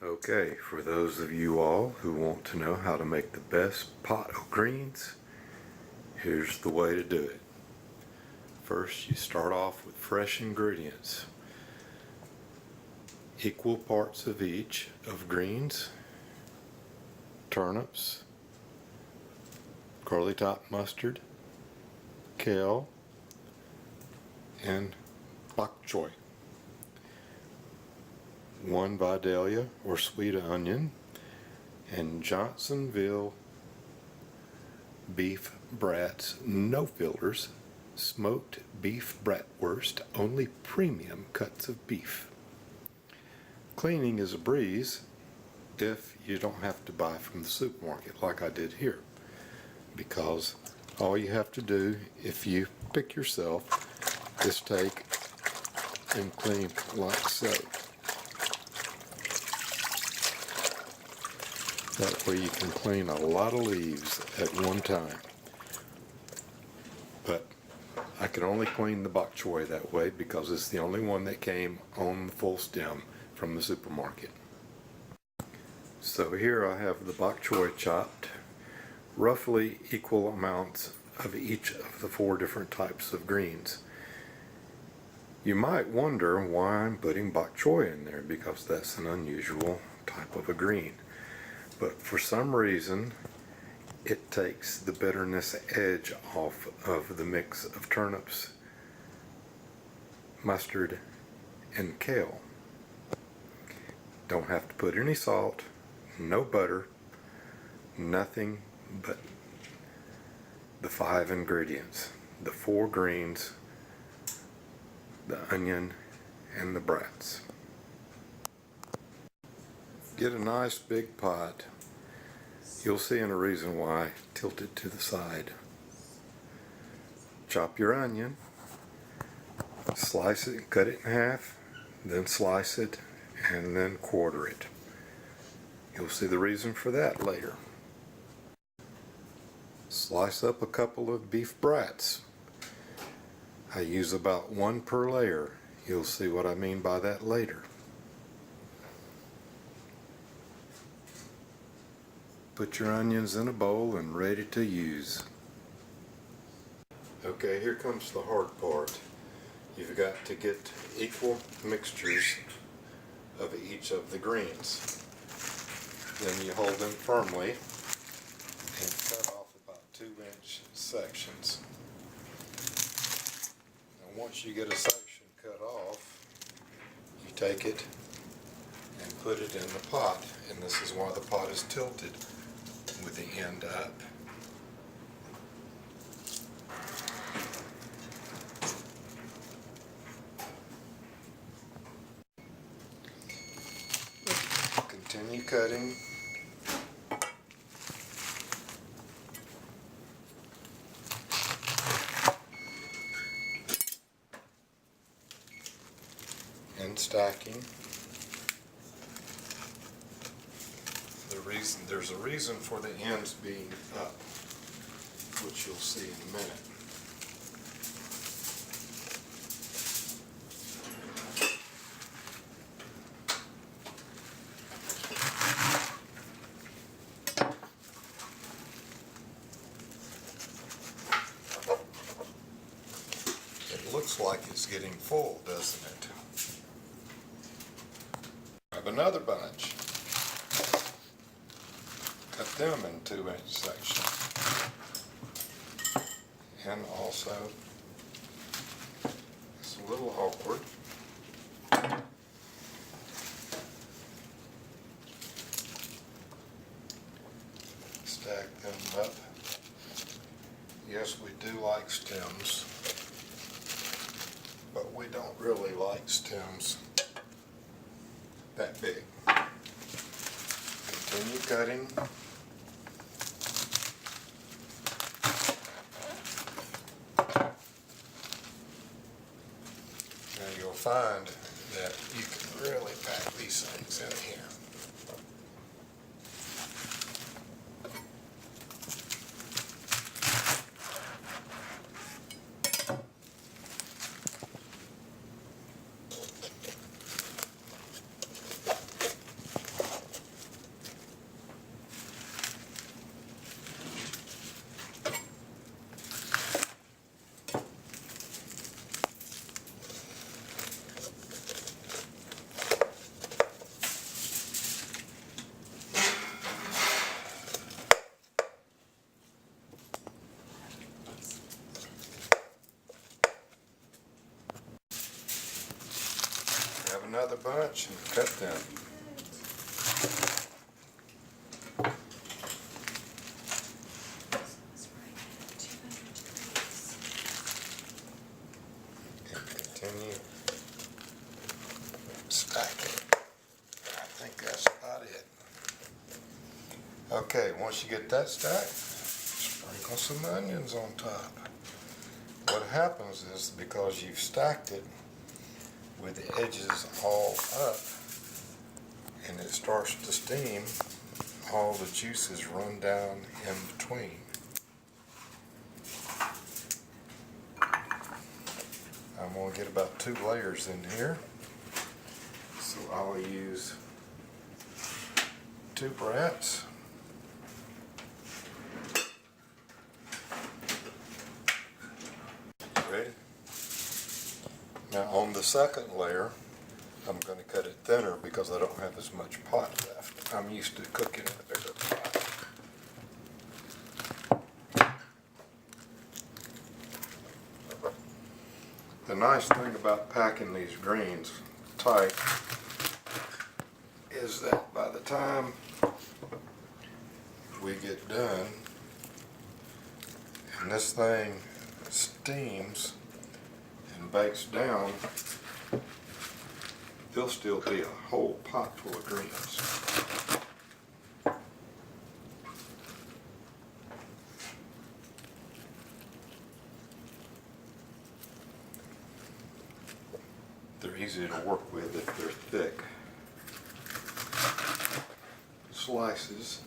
Okay, for those of you all who want to know how to make the best pot of greens, here's the way to do it. First, you start off with fresh ingredients. Equal parts of each of greens, turnips, curly top mustard, kale, and bok choy. 1 Vidalia or sweet onion, and Johnsonville beef brats, no fillers, smoked beef bratwurst, only premium cuts of beef. Cleaning is a breeze if you don't have to buy from the supermarket like I did here, because all you have to do if you pick yourself is take and clean like so. That way you can clean a lot of leaves at one time. But I can only clean the bok choy that way because it's the only one that came on the full stem from the supermarket. So here I have the bok choy chopped, roughly equal amounts of each of the 4 different types of greens. You might wonder why I'm putting bok choy in there, because that's an unusual type of a green. But for some reason, it takes the bitterness edge off of the mix of turnips, mustard, and kale. Don't have to put any salt, no butter, nothing but the 5 ingredients, the 4 greens, the onion, and the brats. Get a nice big pot. You'll see in a reason why I tilt it to the side. Chop your onion, slice it and cut it in half, then slice it and then quarter it. You'll see the reason for that later. Slice up a couple of beef brats. I use about 1 per layer. You'll see what I mean by that later. Put your onions in a bowl and ready to use. Okay, here comes the hard part. You've got to get equal mixtures of each of the greens. Then you hold them firmly and cut off about 2-inch sections. And once you get a section cut off, you take it and put it in the pot. And this is why the pot is tilted with the end up. Continue cutting. And stacking. There's a reason for the ends being up, which you'll see in a minute. It looks like it's getting full, doesn't it? Grab another bunch. Cut them in 2-inch sections. And also, it's a little awkward, stack them up. Yes, we do like stems, but we don't really like stems that big. Continue cutting. Now you'll find that you can really pack these things in here. another bunch and cut them. And continue stacking. I think that's about it. Okay, once you get that stacked, sprinkle some onions on top. What happens is, because you've stacked it with the edges all up and it starts to steam, all the juices run down in between. I'm going to get about 2 layers in here, so I'll use 2 brats. Ready? Now on the second layer, I'm going to cut it thinner because I don't have as much pot left. I'm used to cooking in a bigger pot. The nice thing about packing these greens tight is that by the time we get done and this thing steams and bakes down, there'll still be a whole pot full of greens. They're easy to work with if they're thick. Slices.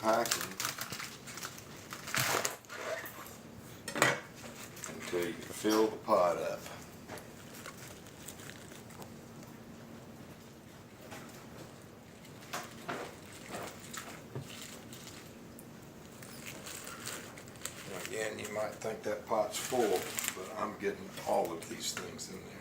Packing until you can fill the pot up. Again, you might think that pot's full, but I'm getting all of these things in there.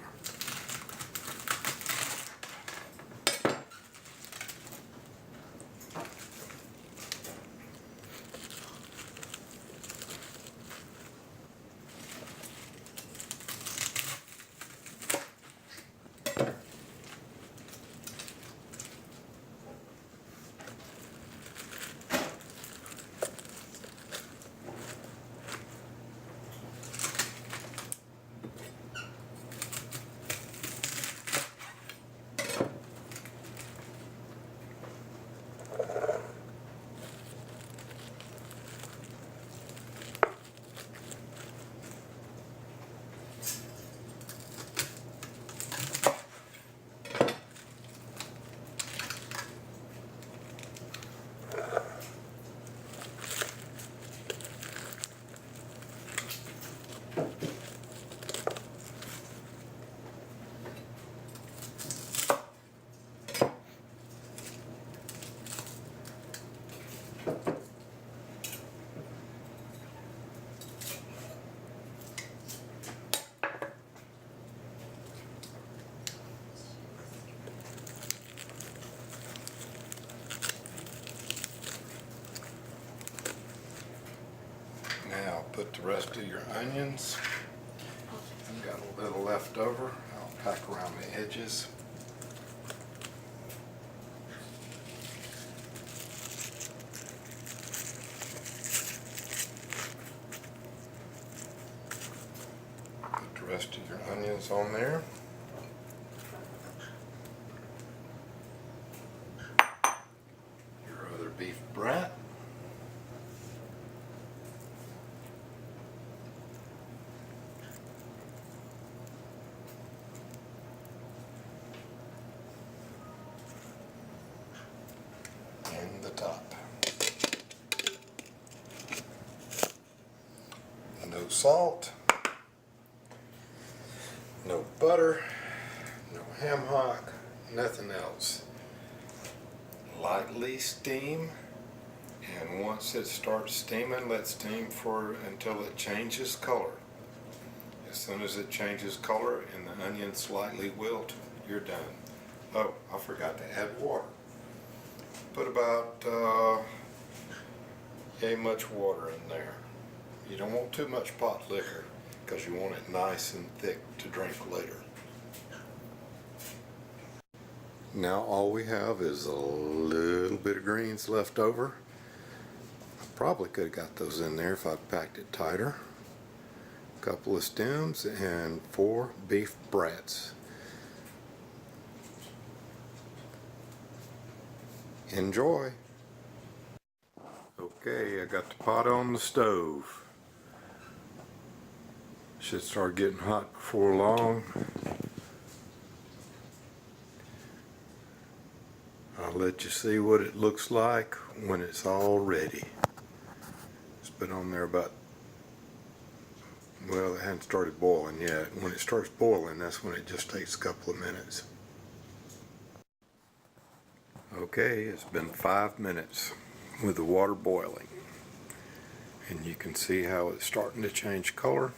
Now put the rest of your onions. I've got a little left over. I'll pack around the edges. Put the rest of your onions on there. Your other beef brat. The top. No salt, no butter, no ham hock, nothing else. Lightly steam And once it starts steaming, let steam for until it changes color. As soon as it changes color and the onions slightly wilt, you're done. Oh, I forgot to add water. Put about yay much water in there. You don't want too much pot liquor because you want it nice and thick to drink later. Now all we have is a little bit of greens left over. I probably could have got those in there if I'd packed it tighter. A couple of stems and 4 beef brats. Enjoy! Okay, I got the pot on the stove. Should start getting hot before long. I'll let you see what it looks like when it's all ready. It's been on there about, well, it hasn't started boiling yet. When it starts boiling, that's when it just takes a couple of minutes. Okay, it's been 5 minutes with the water boiling. And you can see how it's starting to change color,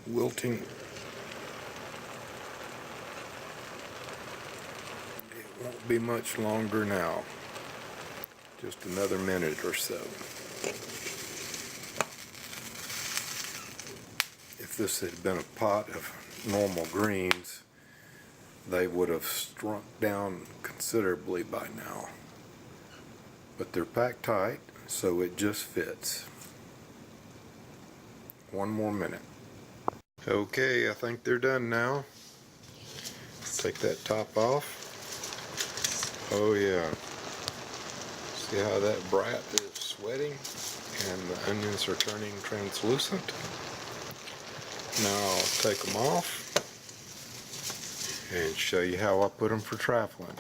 wilting. It won't be much longer now, just another minute or so. If this had been a pot of normal greens, they would have shrunk down considerably by now. But they're packed tight, so it just fits. 1 more minute. Okay, I think they're done now. Take that top off. Oh yeah. See how that brat is sweating and the onions are turning translucent? Now I'll take them off and show you how I put them for traveling.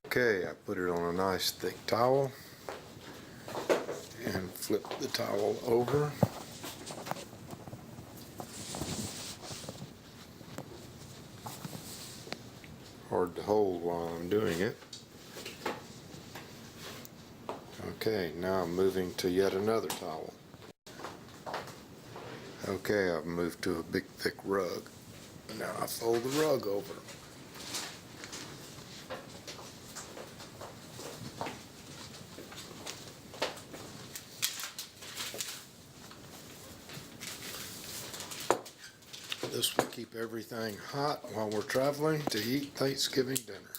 Okay, I put it on a nice thick towel and flip the towel over. Hard to hold while I'm doing it. Okay, now I'm moving to yet another towel. Okay, I've moved to a big thick rug. Now I fold the rug over. This will keep everything hot while we're traveling to eat Thanksgiving dinner.